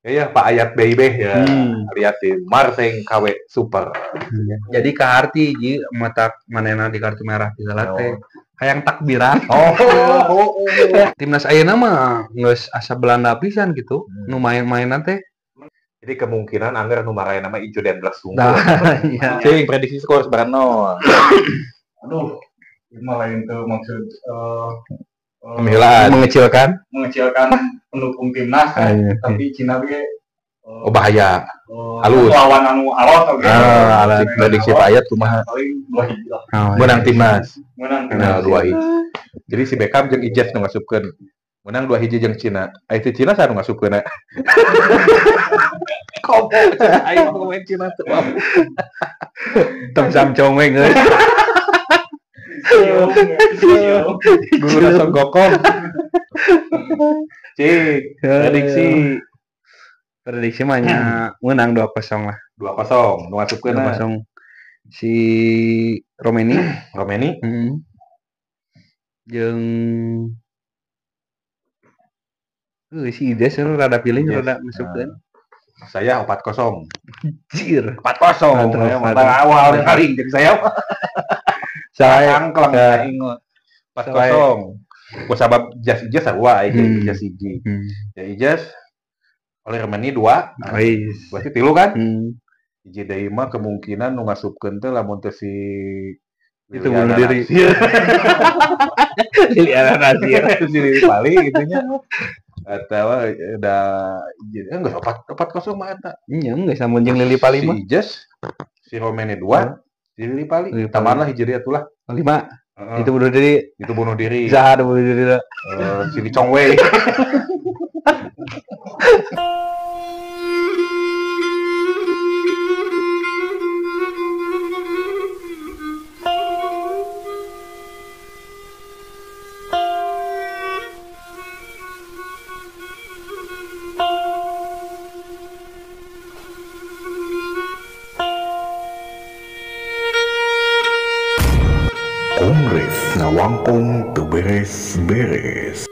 Ya Pak Ayat BIB ya. Lihat di Marseng KW Super. Jadi kaharti ji mata manena di kartu merah di teh. Hayang takbiran. Timnas ayeuna mah geus asa Belanda pisan gitu. Nu main-mainan teh. Jadi kemungkinan anggar nu marahin nama ijo dan belas sungguh. Iya. Cing prediksi skor seberapa? Aduh, itu malah itu maksud mengecilkan pendukung timnas, tapi Cina ge bahaya. Halus. Lawan anu alot oke. Alat prediksi Pak Ayat kumaha? Paling 2-1 lah. Menang timnas. Menang Nah, 2-1. Jadi si Beckham jeung Ijaz nu ngasupkeun. Menang 2-1 jeung Cina. Itu Cina sanu ngasupkeun. Kopo ayo pemain Cina tuh. Tem samcong we geus. Guru rasa gokong. Cik, prediksi mah nya menang 2-0 lah. 2-0 nu ngasupkeun 2-0 si Romeni. Jeung si Ides rada pilih rada masukkeun. Saya 4-0. Anjir. 4-0. Mantap awal kali jeung saya. Saya angklang ingat 4-0. Ku sabab Ijaz sarua Ijaz hiji. Ya Ijaz oleh Romeni 2. Berarti 3 kan? Hiji deui mah kemungkinan nu ngasupkeun teh lamun teh si itu bunuh diri. Liliana Nasir si Lili Pali gitunya. Atawa da enggak 4-0 mah eta. Nya geus samun jeung Lili Pali mah. Si Ijaz, si Romeni 2. Lili Pali, tamanlah hijriah itulah 5. Itu bunuh diri. Itu bunuh diri. Jahat bunuh diri. Si Chong Wei. Kongres Ngawangkong teu beres-beres.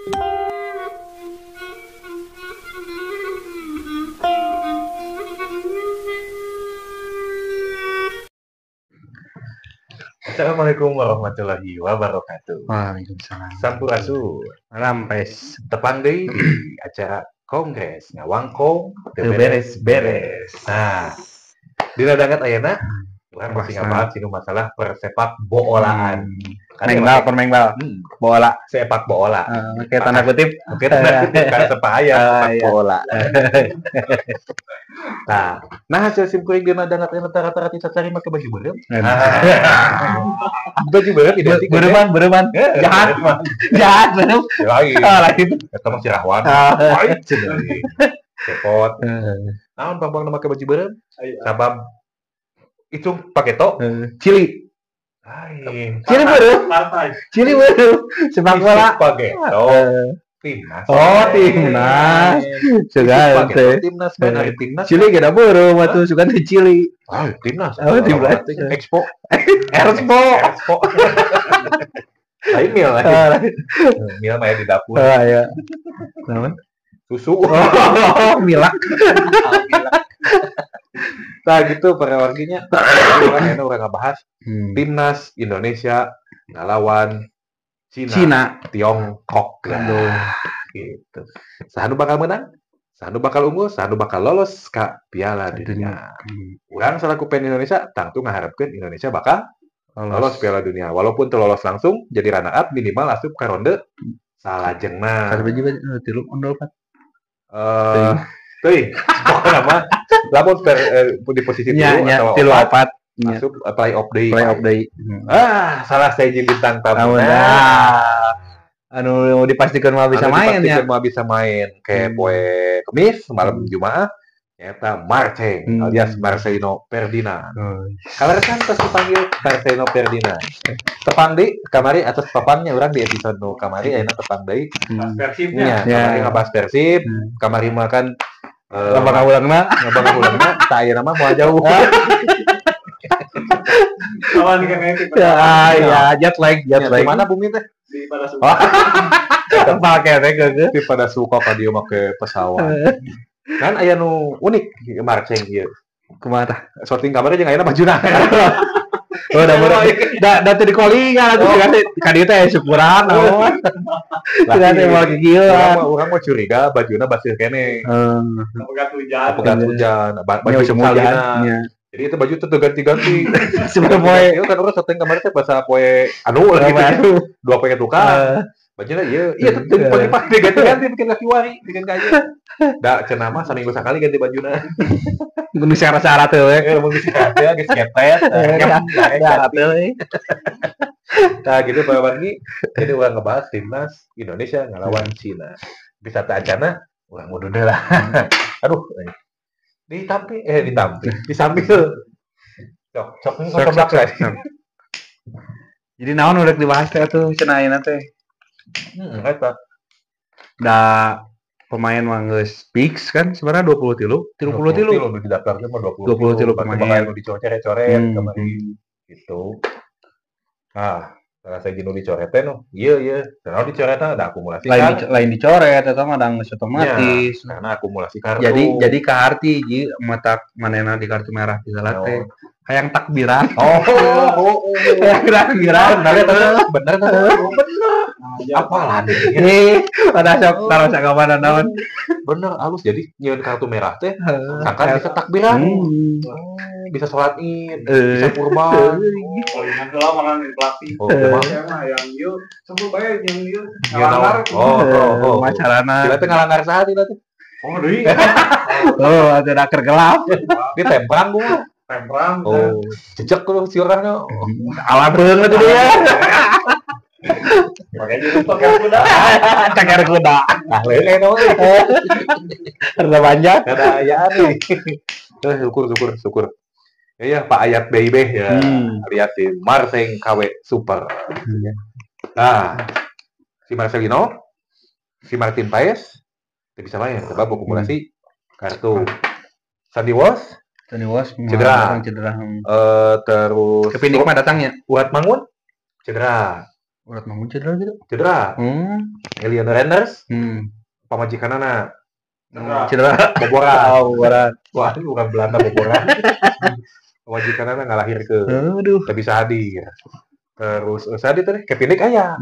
Assalamualaikum warahmatullahi wabarakatuh. Waalaikumsalam. Sampurasun. Rampes. Tepang deui di acara Kongres Ngawangkong teu beres-beres. Nah, dina dangat ayeuna urang masih ngabahas sinu masalah persepak bolaan. Permain bal. Bola. Sepak bola. Oke, tanda kutip. Oke, tanda kutip karena sepaya sepak bola. Nah, hasil simkuring dina dangat ayeuna rata-rata cacari make baju beureum. Baju beureum identik beureum. Jahat beureum. Lain. Eta mah Cirahwan. Lain cenah. Cepot. Naon pang make baju beureum? Sabab itu paketo Cili. Cili beureum. Sepak bola paketo. Timnas. Timnas. Sugan teh. Timnas main hari timnas. Cili ge da beureum atuh sugan teh Cili. Timnas. Timnas. Expo. Lain mil lah. Mil mah di dapur. Iya. Naon? Susu. Milak. Nah gitu para warginya. Orang ngebahas timnas Indonesia ngalawan Cina. Tiongkok. Gitu. Sahanu bakal menang, sahanu bakal unggul, sahanu bakal lolos ke Piala Dunia. Urang selaku pen Indonesia tentu ngaharapkeun Indonesia bakal lolos Piala Dunia. Walaupun teu lolos langsung jadi runner up minimal asup ka ronde salajengna. Kada biji tilu ondol pat. Teuing. Pokona mah lamun di posisi 3 atau 4 masuk play-off day. Salah saya jeung bintang tamu. Anu dipastikan mah bisa main ya. Mah bisa main kayak poe Kamis malam Jumaah eta Marceng alias Marcelino Ferdinand. Kalaresan tos dipanggil Marcelino Ferdinand. Tepang deui kamari atas papannya urang di episode nu kamari ayeuna tepang deui. Persibnya. Kamari ngabahas Persib, kamari mah kan ngabang-ngabangna tak ayeuna mah moal jauh. Lawan kan itu. Ya, jet lag. Di mana bumi teh? Di pada suka. Tempat kene geus pada suka ka dieu make pesawat. Kan aya nu unik Marceng ieu. Kumaha? Sorting kamarnya jeung ayeuna bajuna. Oh, da teu dikolingan atuh kan ieu teh syukuran naon. Tidak teh moal gigieuan. Urang mah curiga bajuna baseuh keneh. Pegat hujan. Baju salina. Jadi itu baju tuh ganti-ganti. Sebelum poe. Ieu kan urang sorting kamar teh basa poe anu gitu. Dua poe tukang. Bajuna iya tuh pagi-pagi ganti-ganti bikin kaki wari, bikin kaya. Da cenah mah saminggu sakali ganti bajuna. Mun syarat-syarat teh we. Mun syarat teh geus kepet. Nah gitu Pak Wargi. Jadi urang ngebahas timnas Indonesia ngelawan Cina. Bisa tak acana urang mudu deui lah. Aduh. Disambil. Cok ngobrol Jadi naon udah dibahas teh tuh cenah ayeuna teh. Eta. Da pemain mah geus fix kan sebenarnya 33 nu didaftarkeun mah 23 pemain nu dicoret-coret kemarin gitu. Nah, salah saya nu dicoret teh nu. Ieu. Karena dicoretna ada akumulasi kan. Lain dicoret eta mah geus otomatis. Ya, karena akumulasi kartu. Jadi ka harti ieu mata manehna di kartu merah pisalah teh. Hayang takbiran. Takbiran. Bener. Apalah pada sok taruh sakawana naon. Bener halus jadi nyieun kartu merah teh akan bisa takbiran. Bisa sholat Id, bisa kurban. Palingan heula malah di pelatih. Yang ieu sebelum bayar yang ieu. Macarana. Kita teh ngalangar saha teh. Oh, deui. Ada daker gelap. Dia temprang gua. Temprang. Cecek ku si urangna. Alat beungeut itu ya. Pakai jurus kuda. Takar kuda. Nah, lele no. Ada banyak. Ada ayaan nih. Syukur. Ya Pak Ayat BIB ya. Lihat di Marceng KW Super. Nah, si Marcelino, si Martin Paes, bisa main sebab akumulasi kartu. Sandy Walsh cedera. Terus Kepinik mah datangnya. Uat Mangun cedera gitu. Eliana Renders pamajikanana cedera boboran. Wah, bukan Belanda boboran. Pamajikanana ngalahirkeun. Aduh. Teu bisa hadir. Terus sadi teh Kepinik aya.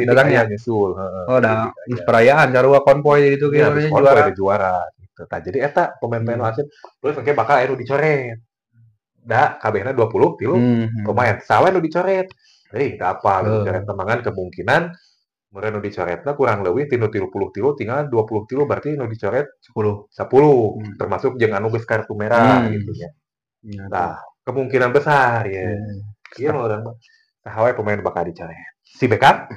Datangnya nyusul. Da perayaan sarua konvoy gitu juara. Nah, jadi eta pemain-pemain wasit terus engke bakal anu dicoret. Da kabehna 20 tilu pemain. Salah nu dicoret. Da apa dicoret temangan kemungkinan meureun nu dicoretna kurang leuwih ti nu 30 tilu tinggal 20 tilu berarti nu dicoret 10 termasuk jeung anu geus kartu merah gitu nya. Nah, kemungkinan besar ya. Ieu mah urang mah saha we pemain bakal dicoret. Si Beckham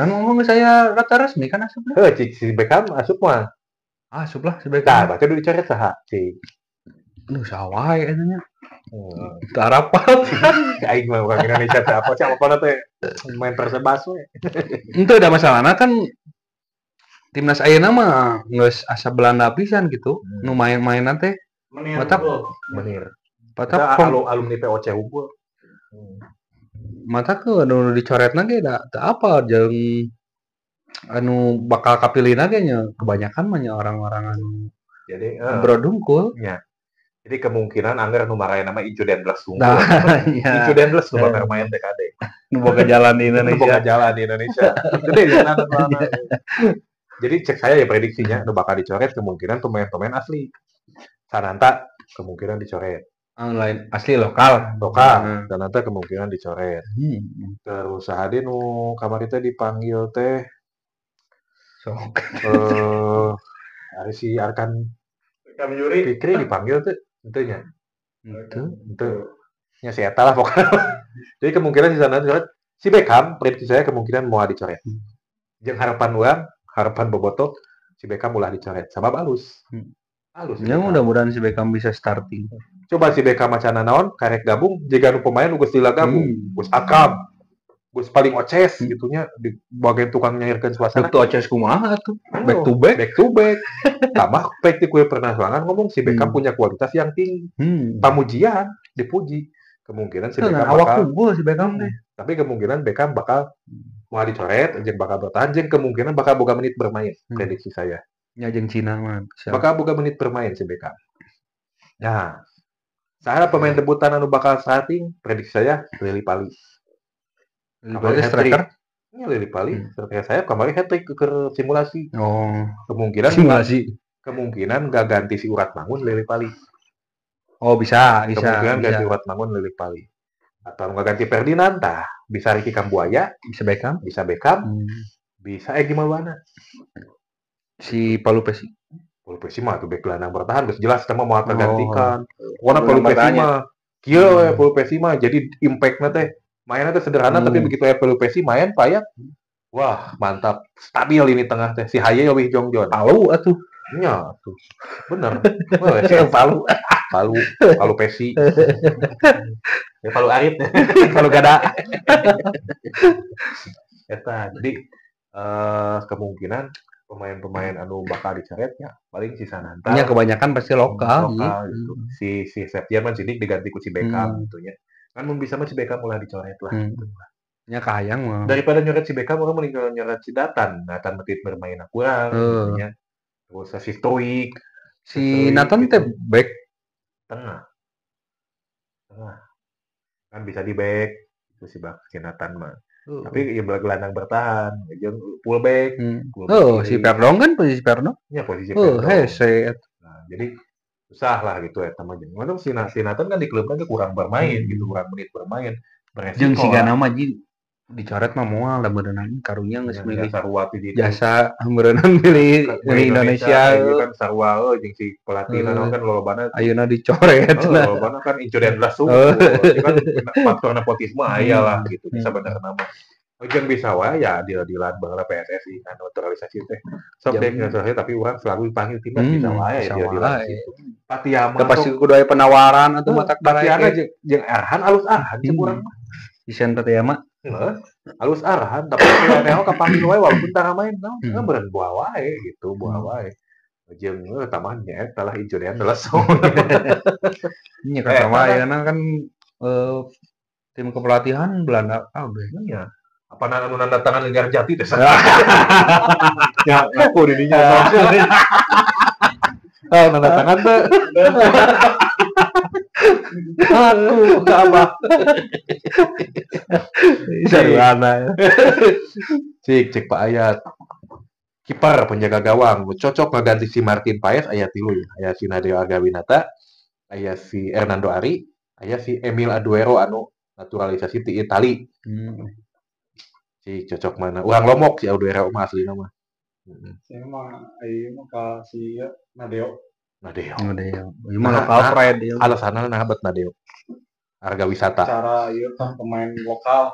ngomong saya data resmi kan asup. Cik si Beckham asup mah. Asup lah si Beckham. Tah, baca dulu dicoret saha, Cik. Sawae eta nya. Teu harapan. Aing mah orang Indonesia teh apa teh main Persebas we. Henteu da masalahna kan timnas ayeuna mah geus asa Belanda pisan gitu. Nu main-mainna teh Menir. Patap alumni POC unggul. Mata ke anu dicoretna ge da teu apa jeung anu bakal kapilihna ge nya kebanyakan mah nya orang-orang anu jadi brodungkul nya. Jadi kemungkinan anggar nu marahin nama Ijo Dendles unggul. Ijo Dendles nu bakal main TKD. Nu boga jalan di Indonesia. Gede ya Jadi cek saya ya prediksinya nu bakal dicoret kemungkinan pemain-pemain asli. Sananta kemungkinan dicoret. Lain asli lokal. Sananta kemungkinan dicoret. Terus sahade nu kamari teh dipanggil teh sok hari si Arkan Fikri dipanggil tuh tentunya itu nya si eta lah pokoknya. Jadi kemungkinan di sana si Beckham prediksi saya kemungkinan mau dicoret. Jeung harapan bobotoh si Beckham ulah dicoret sabab halus. Ya mudah-mudahan si Beckham bisa starting. Coba si Beckham macana naon karek gabung jika nu pemain geus lila gabung. Geus akam. Geus paling oces gitunya di bagian tukang nyairkeun suasana. Itu oces kumaha tuh? Back to back. Tambah baik di kue pernah banget ngomong si Beckham punya kualitas yang tinggi. Pamujian, dipuji. Kemungkinan si Beckham bakal si Beckham deh. Tapi kemungkinan Beckham bakal mau dicoret, jeung bakal bertahan, jeung kemungkinan bakal boga menit bermain. Prediksi saya. nya jeung Cina mah. Bakal boga menit bermain si Beckham. Nah, saha pemain debutan anu bakal starting prediksi saya Lili Pali. Kemarin striker? Iya Lili Pali, striker saya kemarin hat-trick ke simulasi. Oh, Kemungkinan simulasi. Kemungkinan gak ganti si Urat Mangun Lili Pali. Oh, bisa. Kemungkinan ganti Urat Mangun Lili Pali. Atau nggak ganti Ferdinand, bisa Ricky Kambuaya, bisa Beckham, bisa Egy Maulana. Si Palu Pesi mah tuh bek gelandang bertahan geus jelas sama mau tergantikan. Warna Palu Pesi mah kieu Palu Pesi mah jadi impact-na teh mainnya teh sederhana tapi begitu Palu Pesi main payah. Wah, mantap. Stabil ini tengah teh. Si Haye Wih Jongjon. Palu atuh. Nya tuh. Bener. Wah, Palu Pesi. Ya Palu Arit. Palu Gada. Eta jadi kemungkinan pemain-pemain anu bakal dicoretnya paling si Sananta. Nya kebanyakan pasti lokal gitu. Si Septian Sidik diganti ku si Beckham gitu nya. Kan mun bisa mah si Beckham mulai dicoret lah gitu. Nya kahayang mah. Daripada nyoret si Beckham orang mending nyoret si Nathan menit bermain kurang gitu nya. Terus si Stoik. Si Nathan teh back tengah. Kan bisa di back itu si Nathan mah. Tapi ya gelandang bertahan, jeung fullback. Si Perdong kan posisi Perdong. Ya posisi Perdong. Heset. Nah, jadi susah lah gitu eta mah jeung. Mana si Nathan kan di klubnya kurang bermain gitu, kurang menit bermain. Jeung siga nama ji dicoret mah moal da beuneunan karunya geus milih jasa hameureunana milih Indonesia kan sarua jeung si pelatihna kan lolobana ayeuna dicoret lolobana kan incudian langsung kan faktor nepotisme aya lah gitu bisa bener nama jeung bisa wae ya deal-dealan baheula PSSI kan naturalisasi teh sok deh nggak tapi urang selalu dipanggil timnas bisa wae deal-dealan gitu Patiama pasti kudu aya penawaran atau matak Patiama jeung Arhan alus Arhan urang mah Isen Patiama halus arahan tapi neo kapanggil wae walaupun tara main beureun buah wae gitu buah wae jeung tamahnya eta lah incudian lesong nya sama ayeuna kan tim kepelatihan Belanda kabeh nya apa anu nanda tangan Negar Jati teh ya aku di dinya nanda tangan teh aku apa sarwana cek Pak Ayat kiper penjaga gawang cocok ngeganti si Martin Paes aya tilu aya si Nadeo Agawinata aya si Hernando Ari aya si Emil Aduero anu naturalisasi ti Itali si cocok mana urang Lombok si Aduero mah aslina mah saya mah ayeuna ka si Nadeo. Ieu mah lokal pride ieu. Alasanna nahabet Nadeo. Harga wisata. Cara ieu tah pemain lokal.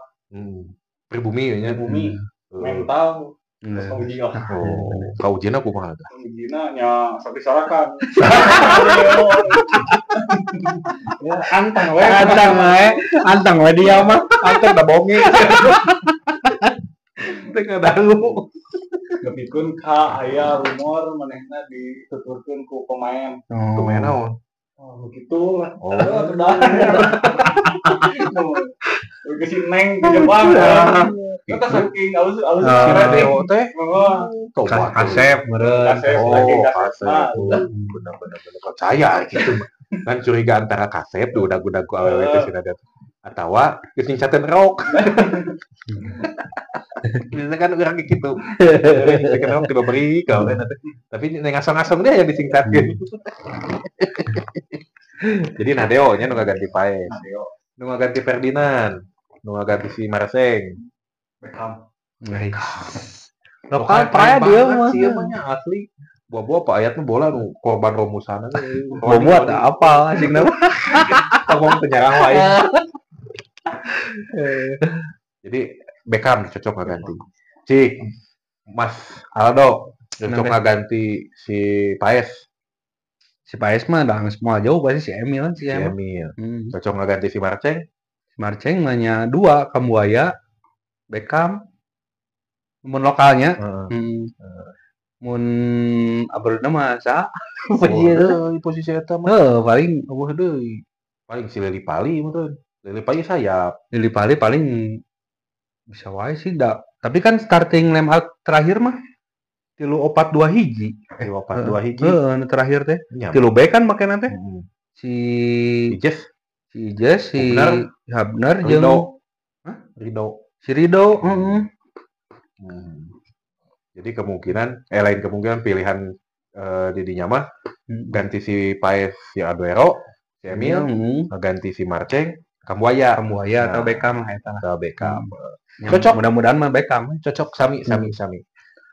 Pribumi nya. Pribumi. Mental. Uji lah. Kaujina kumaha tah? Ujina nya sabisarakan. Ya antang we dia mah. Antang da bonge. Teu ngadangu. Gapikeun ka aya rumor manehna dituturkeun ku pemain. Pemain naon? Oh, begitu lah. Kedah. Ke si Neng ke Jepang. Kita saking alus Nadeo teh. Kasep meureun. Kasep. Benar-benar percaya gitu. Kan curiga antara Kasep udah ku awewe teh Nadeo. Atawa geus nyingcateun rok. Biasanya kan orang kayak gitu. Kenapa tiba beri kau kan? Tapi ngasong-ngasong dia yang disingkatkan. Jadi Nadeo nya nu ganti Paes. Nu ganti Ferdinand. Nu ganti si Marseng. Beckham. Lokal pride dia mah. Sieunya asli. Buah-buah Pak Ayat nu bola nu korban romusana. Buat apa asingna? Ngomong penyerang lain. Jadi Beckham cocok ngeganti. Cik Mas Aldo cocok ngeganti si Paes. Si Paes mah dah semua jauh pasti si Emil kan si Emil. Cocok ngeganti si Marceng. Marceng mah dua Kambuaya, Beckham. Mun lokalnya. Mun abrudna mah sa. Posisi eta mah. Paling eueuh deui. Paling si Lili Pali meureun. Lili Pali sayap. Lili Pali paling bisa wae sih tapi kan starting line terakhir mah 3-4-2 hiji. 3-4-2 hiji. Nu terakhir teh. 3 bek kan make teh. Si Ijes, si Habner jeung Rido. Jadi lain kemungkinan pilihan didinya mah ganti si Paes si Aduero, si Emil, ganti si Marceng, Kambuaya atau Beckham lah eta. Atau Beckham. Cocok, mudah-mudahan mah Beckham cocok sami.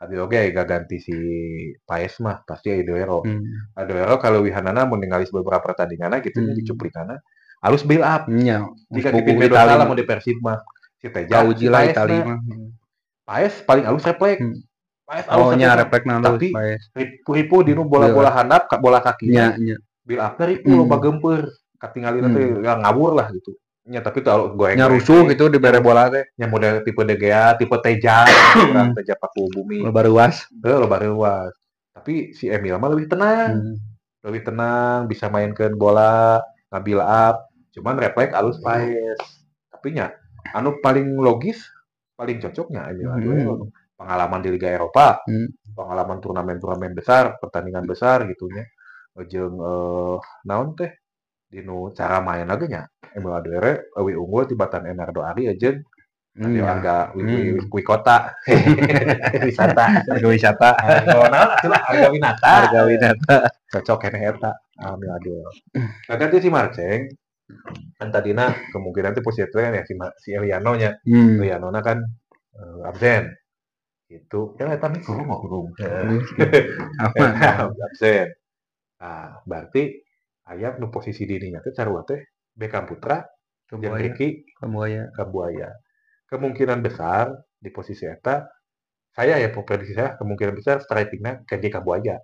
Tapi oke, gak ganti si Paes mah pasti Aduero. Aduero kalau wihanana mun ningali beberapa pertandingan gitu nya dicuplikanna harus build up. Nya. Jika di Mendoza mau di Persib mah si Teja, si Paes mah. Paes paling halus refleks. Paes halus refleks tapi ripu dinu bola-bola handap, bola kakinya. Build up ripu loba gempeur. Katingalina teh ngawur lah gitu. Nya tapi kalau goreng rusuh gitu di bere bola teh. Nya model tipe De Gea, tipe Teja, urang Teja Paku Bumi. Loba ruas. Tapi si Emil mah lebih tenang, bisa mainkeun bola, ngambil up, cuman refleks alus Paes. Tapi nya anu paling logis, paling cocoknya Emil Aduero. Pengalaman di Liga Eropa, pengalaman turnamen-turnamen besar, pertandingan besar gitunya. Jeung naon teh dinu cara main lagi nya Emil Aduero eueuh unggul tibatan Enardo Ari jeung harga wikota wisata harga winata cocok keneh eta Emil Aduero. Ganti si Marceng kan tadina kemungkinan teh posisinya si Eliano nya. Eliano kan absen itu eta nih kurung absen. Nah, berarti aya nu posisi dirinya teh sarua teh Beckham Putra jeung Ricky Kambuaya. Kemungkinan besar di posisi eta saya prediksi saya kemungkinan besar striking-na KJ Kambuaya.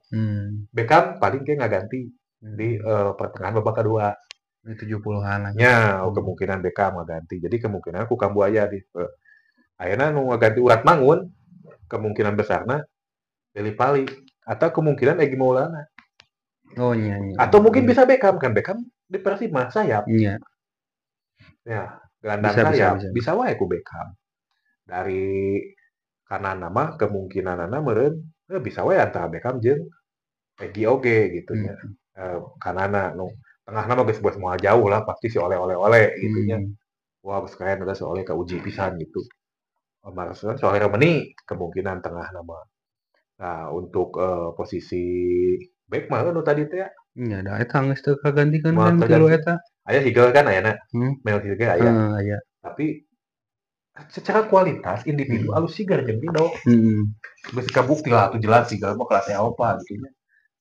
Beckham paling kayak ngaganti di pertengahan babak kedua di 70-an nya kemungkinan Beckham ngaganti. Jadi kemungkinan ku Kambuaya di ayeuna nu ngaganti Urat Mangun kemungkinan besarna Deli Pali atau kemungkinan Egy Maulana. Atau mungkin bisa Beckham di Persib mah sayap. Iya. Ya, gelandang sayap bisa wae ku Beckham. Dari kanan nama kemungkinanana meureun bisa wae antara Beckham jeung Egy oge gitu nya. Kanana nu tengahna mah geus buat moal jauh lah pasti si oleh gitu nya. Wah, geus kaen ada si oleh ka uji pisan gitu. Marcel Sohail Meni kemungkinan tengah nama. Nah, untuk posisi back mah nu tadi teh nya da eta geus teu kagantikeun kan tilu eta. Aya Higel kan ayana. Mel Higel aya. Aya. Tapi secara kualitas individu alus sigar jeung Rido. Geus kabukti lah atuh jelas Higel mah kelas Eropa gitu nya.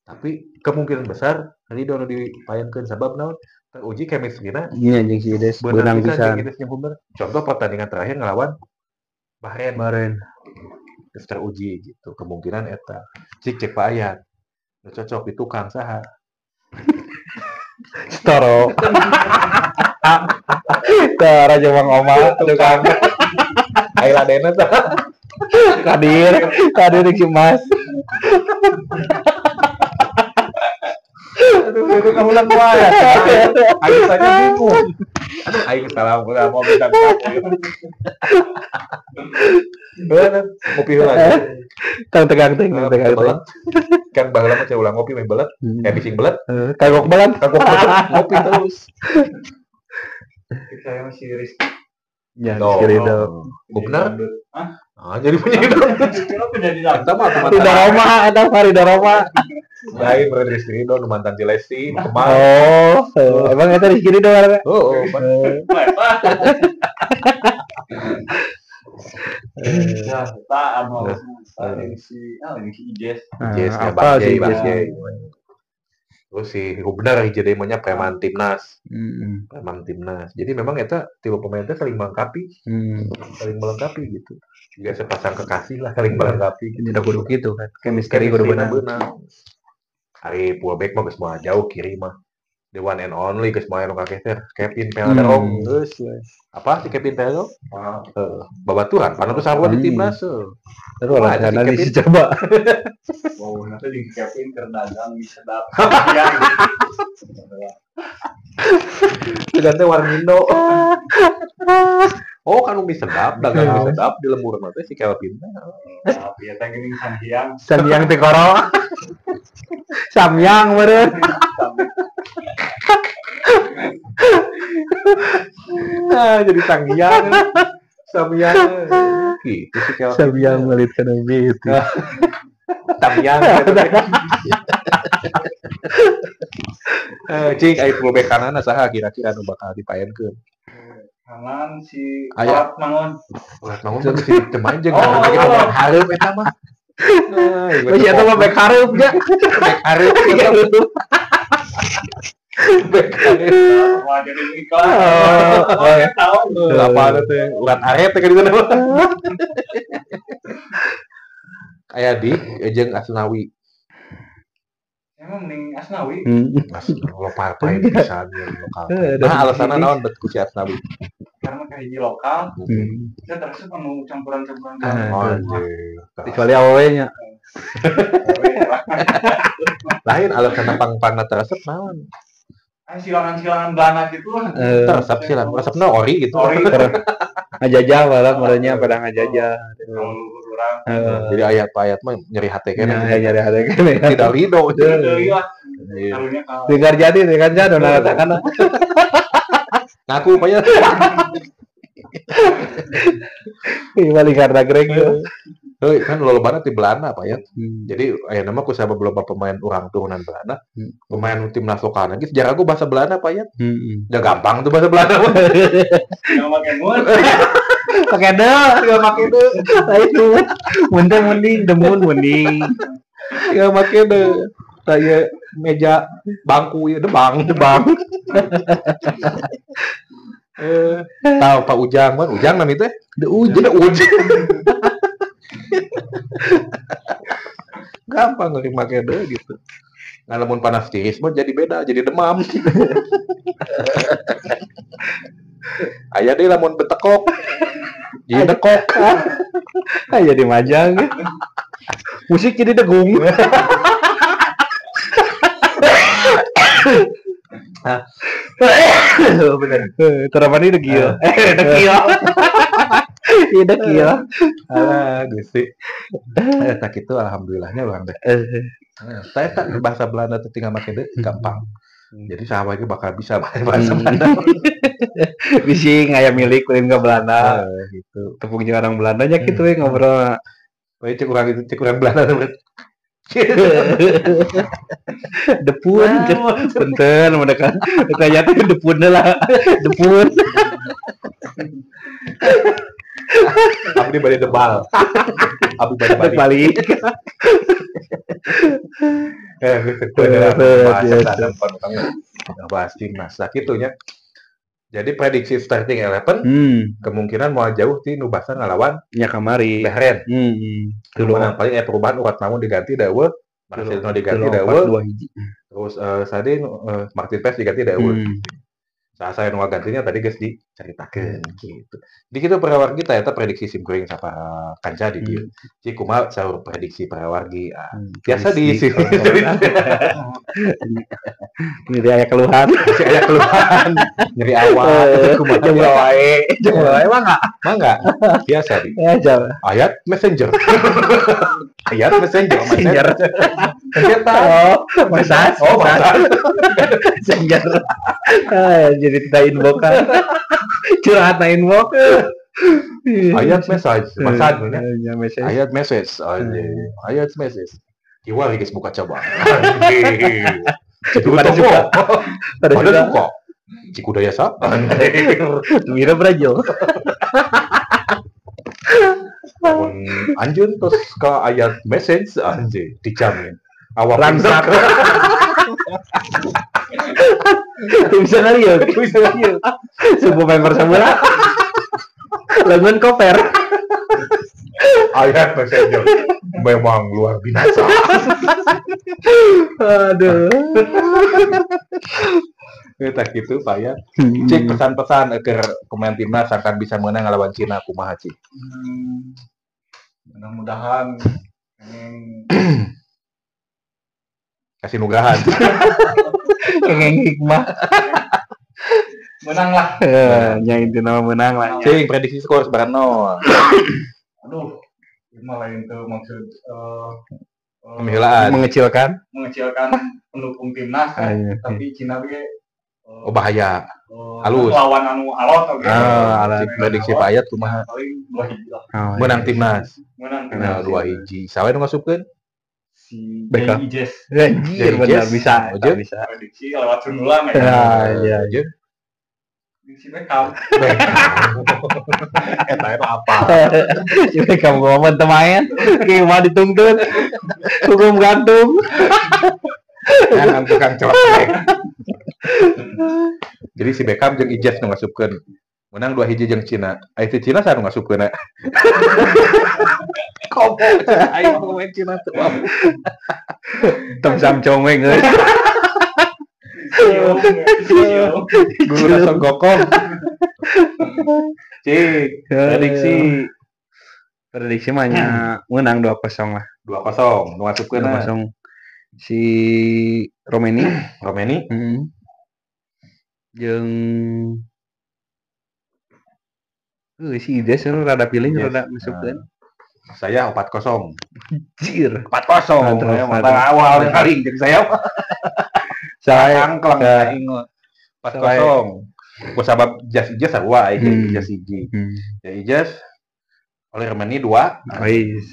Tapi kemungkinan besar Rido nu dipayankeun sabab naon? Teruji chemistry-na. Iya jeung si Ides beunang pisan. Contoh pertandingan terakhir ngelawan Bahrain. Terus teruji gitu. Kemungkinan eta. Cek Pak Ayat. Cocok itu Kang saha. Storo. Tara Jawang Oma tukang. Aila Dena tah. Kadir si Mas. Aduh, itu kamu ulang wae. Aing saja bingung. Aduh, aing salah mau minta maaf. Ngopi heula. Tegang. Kan baheula mah ulang ngopi meh belet, kayak bising belet. Kagok belet. Ngopi terus. Kita yang si Rizky. Ya, Rizky. Benar? Jadi penyanyi dangdut. Kita mah Farida Roma. Lain Rizky Ridho mantan Cilesti kemarin. Emang eta Rizky Ridho kan? Ya, kita amal si Ijes. Apa sih Ijes? Terus si benar jadi namanya preman timnas. Jadi memang eta tilu pemain teh saling melengkapi gitu. Juga sepasang kekasih lah saling melengkapi. Tidak kudu gitu kan. Chemistry kudu benar. Hari fullback mah geus moal jauh kiri mah. The one and only geus moal anu kaketer. Kevin Pelderong geus. Apa si Kevin Pelderong? Babaturan panu sarua di timnas. Terus lah kana dicoba. Wow, nanti di Kevin keur dagang di sedap. Sudah teh Warmindo. Oh kan mie sedap, dagang mie sedap di lembur mah si Kelvin. Tapi ya teh geuning Sanhyang. Samyang teh koro. Samyang meureun. Jadi Sangyang. Samyang. Gitu si Kelvin. Samyang melit kana beut. Samyang. Cing aya pelobekanana saha kira-kira nu bakal dipaenkeun. Kanan si Aya. Ulat Mangun. Ulat Mangun mah geus ditemain jeung lagi pemain hareup eta mah. Oh iya mah bek hareup nya. Bek hareup. Bek hareup. Wah jadi iklan. Oh ya. Tahu. Apa teh ulat aret teh kana mah. Aya di jeung Asnawi. Emang mending Asnawi. Mas lokal pae pisan lokal. Nah alasanna naon bet ku si Asnawi? Karena kayak hiji lokal. Kita terus anu campuran-campuran. Anjir. Kecuali awewe nya. Lain alasan pang-pangna teresep naon? Silangan-silangan Belanda gitu lah. Teresep silang. Resepna ori gitu. Ori. Ngajajah malah merenya pada ngajajah. Kalau urang. Jadi ayat-ayat mah nyeri hati kene. Ya nyari hati kene. Tidak lido. Deui lah. Karunya kalau Dengar jadi kan jado ngaratakan. Ngaku paya. Ih balik karena greg. Heuy kan lolobana ti Belanda apa ya. Jadi aya nama ku sabab loba pemain urang turunan Belanda. Pemain timnas lokal lagi sejarah aku bahasa Belanda apa ya. Ya gampang tuh bahasa Belanda. yang pakai mun. Pakai deh, enggak pakai deh. Lain tuh. Mending demun mending. Ya make deh. Kayak meja bangku ya debang. Tahu Pak Ujang man, Ujang namanya teh? De ujang. Gampang ngeri make deh gitu. Nah, lamun panas tiris mah jadi beda, jadi demam. Aya deui lamun betekok. Jadi dekok. Jadi majang. Musik jadi degung. Bener. Terapan ini dekil. Iya dekil. Alah, Gusti. Tak itu alhamdulillahnya urang teh. Saya tak bahasa Belanda teh tinggal make deui gampang. Jadi sahabat itu bakal bisa bahasa Belanda. Bisi ngaya milik lain ke Belanda. Gitu. Tepung orang Belandanya gitu we ngobrol. Bae cek urang Belanda teh. Depun, punten mereka kayak tuh depun lah, depun. Abdi bade debal. Abdi bade balik. Bahas timnas. Nah kitunya. Jadi prediksi starting 11 kemungkinan mau jauh ti nu basa ngalawan nya kamari. Bahrain. Dulu paling perubahan urat namun diganti daeueuh. Marcelo diganti daeueuh. Terus sade Martin Paes diganti daeueuh. Saya nu gantinya tadi geus dicaritakeun gitu. Di kitu parawargi tah eta prediksi sim kuring sapara kanca di dieu. Ci kumaha saur prediksi parawargi. Biasa di sini. Ini aya keluhan. Aya keluhan. Nyeri awak kumaha Coba wae. Coba wae mah enggak. Biasa di. Ya coba. Ayat Messenger. Ayat Messenger. Kita masak. Oh, masak. Messenger. Jadi kita inbox kan. Curhat na inbox. Ayat message, masad nya. Ayat message. Ayat message. Kiwa geus buka coba. Pada suka. Pada suka. Ciku daya sa. Mira Brajo. Anjeun terus ke ayat message anjing dijamin. Awak langsak. Bisa ngalieu. Sebuah member sabula. Lamun koper. Ayat messenger memang luar biasa. Aduh. Kita gitu Pak ya. Cik pesan-pesan agar pemain timnas akan bisa menang lawan Cina kumaha Cik? Mudah-mudahan kasih nugahan. Kengeng hikmah. Menang lah. Nya intinya menang lah. Cing, prediksi skor sebaran 0. Aduh, malah itu maksud Pembelaan. Mengecilkan pendukung timnas kan, tapi Cina ge bahaya. Halus. Lawan anu alot oke. Prediksi Pak Ayat kumaha? Paling 2-1 lah. Menang timnas. Menang Nah, 2-1. Sawe nu ngasupkeun? Si Beckham. Jay Ijes. Anjir benar bisa. Bisa. Prediksi lewat sundulan ya. Iya. Si Beckham. Eta apa? Si Beckham ngomong temain, kayak mau dituntut, hukum gantung. Yang tukang celek. Jadi si Beckham jeung Ijaz nu ngasupkeun. Menang 2-1 jeung Cina. Aya Cina sa nu ngasupkeun. Kopo. Ayo pemain Cina tuh. Tem sam comeng euy. Guru Rasul Gokong. Cik, prediksi mahnya menang 2-0 lah. 2-0, nu ngasupkeun 2-0 si Romeni. Jeung si Ides rada pilih rada masukkeun. Saya 4-0. Anjir. 4-0. Awal kali jeung saya. Saya angklang aing 4-0. Ku sabab Jas sarua aing Jas hiji. Ya Ijas oleh Romeni 2.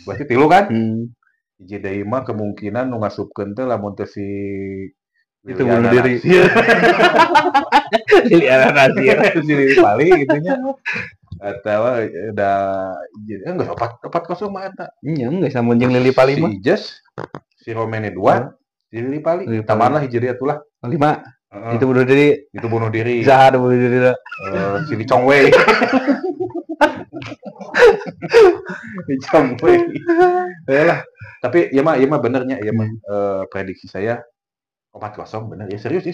Berarti 3 kan? Hiji deui mah kemungkinan nu ngasupkeun teh lamun teh si itu bunuh diri. Liliana Nasir. Si Lili Pali gitunya. Atawa da geus 4-0 mah eta. Nya geus samun jeung Lili Pali mah. Si Ijas, si Romeni 2. Lili Pali, tamanlah hijriah itulah 5. Itu bunuh diri. Itu bunuh diri. Zahar bunuh diri. Si Li Chongwei. Li Chongwei. Yalah. Tapi ya mah benernya ya mah prediksi saya 4-0 bener. Ya serius.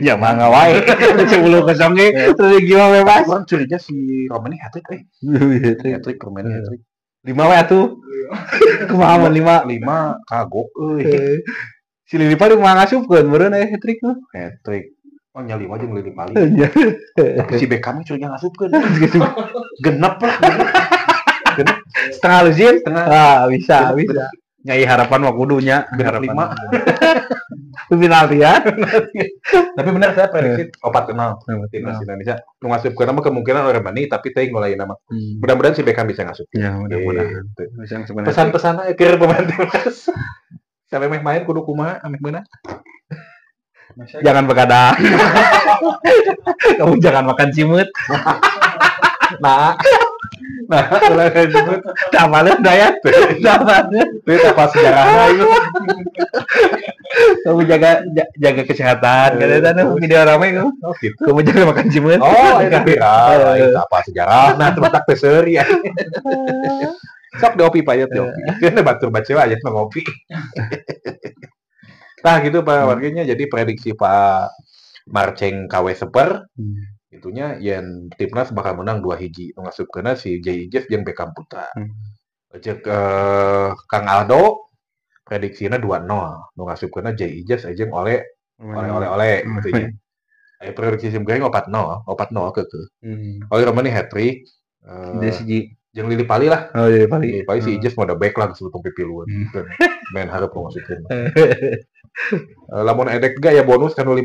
Ya mah wae. 10-0 ge terus gimana bebas. Orang curiga si Romeni hat-trick Hat-trick Romeni hat-trick. 5 we atuh. Kumaha 5 kagok euy. Si Lili Pali mah ngasupkeun meureun aya hat-trick mah. Hat-trick. Oh nya 5 jeung Lili Pali. Tapi si Beckham curiga ngasupkeun. Genep lah. Genep. Setengah lusin? Bisa. Nyai harapan mah kudunya. Harapan 5. Penalti ya. Tapi benar saya prediksi 4-0 timnas Indonesia. Nu ngasupkeun mah kemungkinan orang Romeni tapi teuing mulai nama. Mudah-mudahan si Beckham bisa ngasup. Ya, mudah-mudahan. Pesan-pesan keur pemain timnas. Sampai main kudu kumaha ameh meunang. Jangan begadang. Kamu jangan makan cimut. Nah, kalau cimut, tamalnya daya. Itu apa sejarahnya itu? Kamu jaga kesehatan. Kadang-kadang video ramai kamu. Oh gitu. Kamu jaga makan cimut. Oh, itu viral. Itu apa sejarah? Nah, terbatak peseri ya. Sok diopi Pak Ayat diopi. Kena batur baca aja ngopi. Nah gitu Pak warganya. Jadi prediksi Pak Marceng KW Seper itunya yang timnas bakal menang 2-1. Ngasupkeunna si Jay Ijes jeung Beckham Putra. Cek Kang Aldo prediksinya 2-0. Nu ngasupkeunna Jay Ijes jeung oleh gitu ya. Aya prediksi sim garing 4-0 keukeuh. Oleh Romeni hat-trick. Jeung Lili Pali lah. Oh, Lili Pali. Lili Pali si Ijes mode back lah sebelum pipiluan. Main hareup masukin. Lamun edek ga ya bonus kan 5-0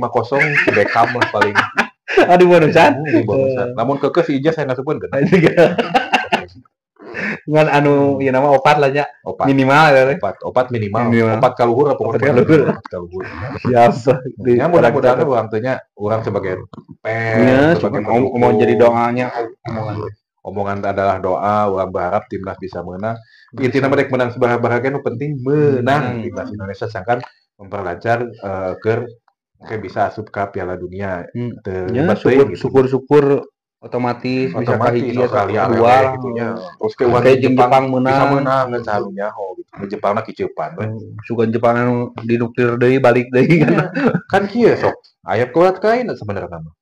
si Beckham lah paling. Aduh bonusan. Bonusan. Lamun keukeuh si Ijes aya ngasupkeun kan. Ngan anu ieu nama 4 lah nya. Minimal ya. 4 minimal. 4 kaluhur apa 4 kaluhur. Siapa? Ya mudah-mudahan urang teh nya urang sebagai fans, sebagai mau jadi doanya omongan adalah doa, urang berharap timnas bisa menang. Intina mah dek menang sabaraha nu penting menang timnas Indonesia sangkan memperlancar kayak bisa asup ke Piala Dunia. Ya, syukur-syukur otomatis bisa ka hiji Australia dua gitu nya. Terus ke Jepang menang. Bisa menang dan saharunya gitu. Jepang mah kiceupan we. Sugan Jepang anu dinuklir deui balik deui kan. Kan kieu sok. Aya kuat kain sebenarnya mah.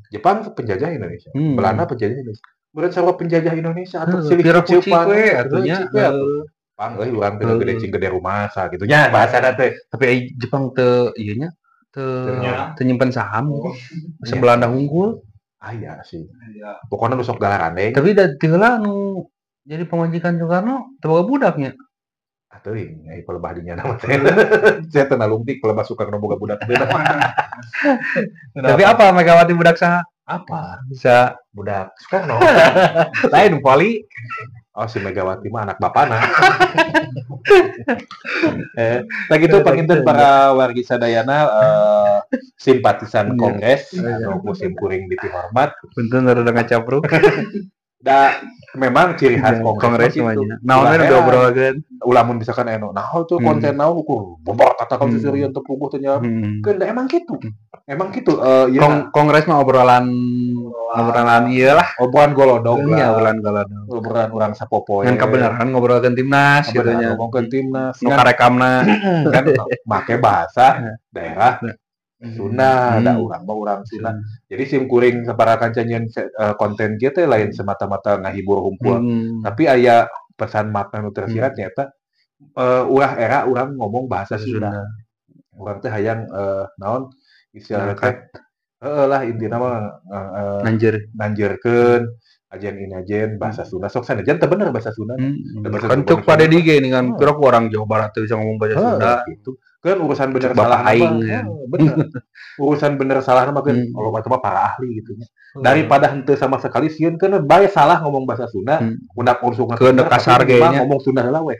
Jepang penjajah Indonesia. Belanda penjajah Indonesia. Berat sarua penjajah Indonesia atau silih kiceupan we atunya. Jepang euy urang teh gede cing gede rumasa gitu nya bahasana teh. Tapi Jepang teu ieu nya teu nyimpen saham gitu. Belanda unggul. Aya sih. Iya. Pokoknya nu sok galarandeng. Tapi da tiheula nu jadi pemajikan Soekarno teu boga budaknya. Teuing, ai pelebah dinya nama teh. Saya teu nalungtik pelebah Soekarno boga budak teu. Tapi apa Megawati budak saha? Apa? Bisa Budak Soekarno. lain poli. Oh si Megawati mah anak bapana. Lagi itu panginten para wargi sadayana simpatisan Kongres anu musim kuring dipihormat. Punten rada ngacapruk. Da memang ciri khas Kongres semuanya. Naon we diobrolkeun? Ulamun misalkan eno naon tuh konten naon ukur bobot kata kau seserian teu puguh teh nya. Keun emang kitu. Emang kitu Kongres mah obrolan ieu lah. obrolan golodog Iya, lah. obrolan galana. Obrolan urang sapopoe. Ngan kabeneran ngobrolkeun timnas gitu nya. Ngomongkeun timnas. Nu karekamna Kan make bahasa daerah Sunda, ada urang mah urang Sunda. Jadi sim kuring sabaraha kancanyeun konten kieu teh lain semata-mata ngahibur humpul. Tapi aya pesan makna nu tersirat nyata ulah era urang ngomong bahasa Sunda. Urang teh hayang naon istilah teh lah intina mah nanjeurkeun ajen bahasa Sunda sok sanajan teu bener bahasa Sunda. Kan cuk pada dige nih kan kira orang Jawa Barat teh bisa ngomong bahasa Sunda gitu. Kan urusan bener salah mah bener. Urusan bener salah mah kan kalau mah para ahli gitu nya. Daripada henteu sama sekali sieun kan bae salah ngomong bahasa Sunda, undak ursuna keun kasar ge nya ngomong Sunda heula we.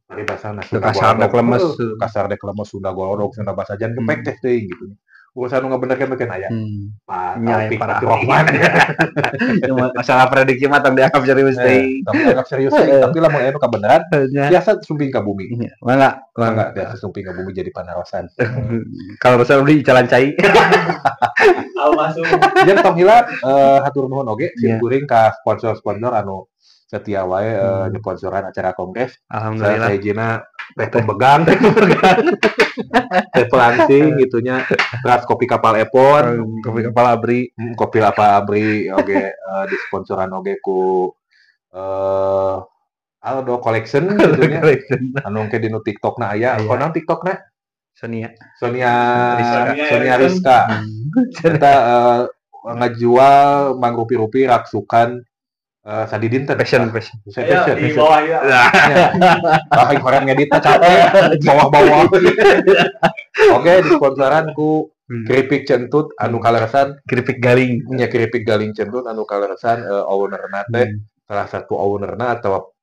Dari bahasa Sunda kasar dek lemes, kasar dek lemes Sunda golodog Sunda bahasa jan kepek teh teuing gitu. Urusan nu ngabenerkeun meukeun aya. Nyai para Rahman. Masalah prediksi mah tong dianggap serius teh. Tapi dianggap serius teh, tapi lamun aya nu kabeneran biasa sumping ka bumi. Mangga Biasa sumping ka bumi jadi panarosan. Kalau rasa beli jalan cai. Masuk. Jeung tong hilap hatur nuhun oge sim kuring ka sponsor-sponsor anu setia wae nyponsoran acara Kongres. Alhamdulillah. Saya jina teh pemegang, teh pelancing gitunya, beras kopi kapal Epon, kopi kapal Abri, kopi apa Abri oge disponsoran oge ku Aldo Collection gitunya. Anu ke dinu TikTok-na aya, konang TikTok-na Sonia Rizka. Kita ngajual mangrupi-rupi raksukan sadidin teh fashion. Di bawah ya. Pakai koran ngedit capek bawah-bawah. Oke, disponsoran ku keripik centut anu kaleresan keripik galing. Nya keripik galing centut anu kaleresan ownerna teh salah satu ownerna atau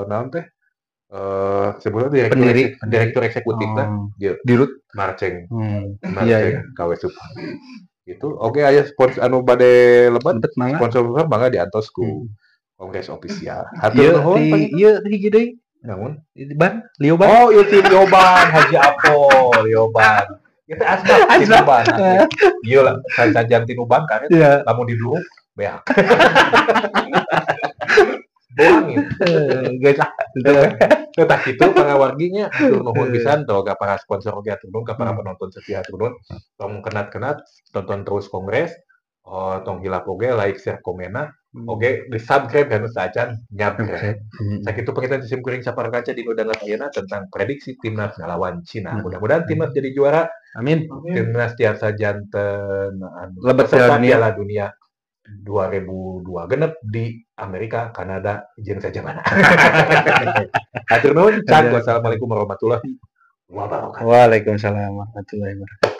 naon teh sebutnya direktur eksekutifna Dirut Marceng. Iya. KW Super. Gitu. Oke, aya sponsor anu bade lebat sponsor mangga diantosku Kongres official. Hatur nuhun. Ieu hiji deui. Namun Ban, Lioban. Oh, ieu si Lioban, Haji Apo, Lioban. Ieu teh asma Lioban. Ieu lah sajan tinu ban kan. Lamun diduruk beak. Boangin. Geus lah. Tetap itu para warginya hatur nuhun pisan to ka para sponsor oge hatur nuhun ka para penonton setia hatur nuhun. Tong kenat-kenat tonton terus Kongres. Tong hilap oge like share komena. Oge di subscribe kan sajan nyabret. Sakitu pengitan sim kuring sapar kaca di Udangan ayeuna tentang prediksi timnas ngalawan Cina. Mudah-mudahan timnas jadi juara. Amin. Timnas tiasa janten lebat Piala Dunia 2002 genep di Amerika, Kanada, jeung saja mana. Hatur nuhun. Assalamualaikum warahmatullahi wabarakatuh. Waalaikumsalam warahmatullahi wabarakatuh.